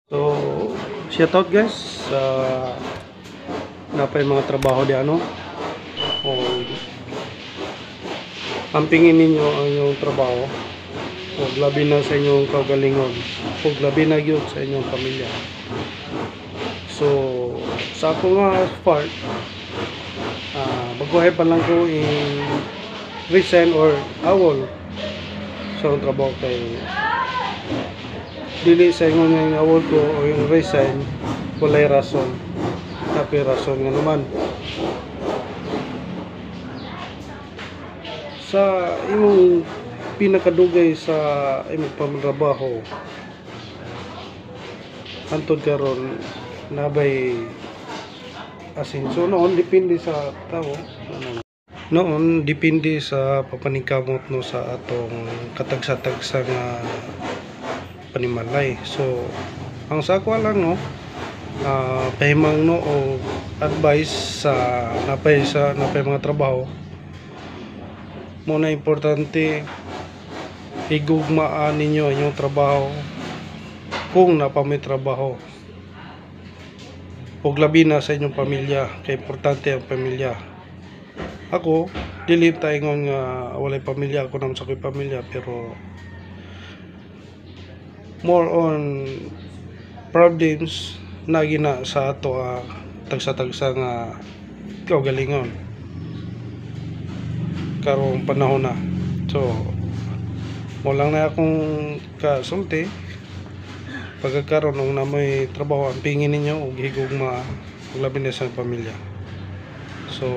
So, shout out guys sa napay mga trabaho di ano. O ampingin ninyo ang inyong trabaho. O labi na sa inyong kagalingon. O labi na gyud sa inyong pamilya. So, sa ako nga part, baguhay pa lang ko resign or awol sa akong trabaho kay dili sa ingon nga yung awol ko o yung resign walay rason tapi rason nga naman sa imong pinakadugay sa imong pamrabaho hantod karon nabay asenso. Noon depende sa tao, noon depende sa papaningkamot no sa atong katagsa-tagsa nga panimalay. So ang sakwa lang no, pahimang no o advice sa napay mga trabaho mo na importante igugmaan ninyo inyong trabaho kung napamay trabaho ug labi na sa inyong pamilya kay importante ang pamilya. Ako dili ta ingon nga walay pamilya, ako naman sa ko'y pamilya, pero more on problems na gina sa ato tagsa-tagsa nga kaugalingon karong panahon na. So mo lang na akong kasulti pagkakaroon ng namoy trabaho ang pingin ninyo ug higugma ug labi na sa pamilya. So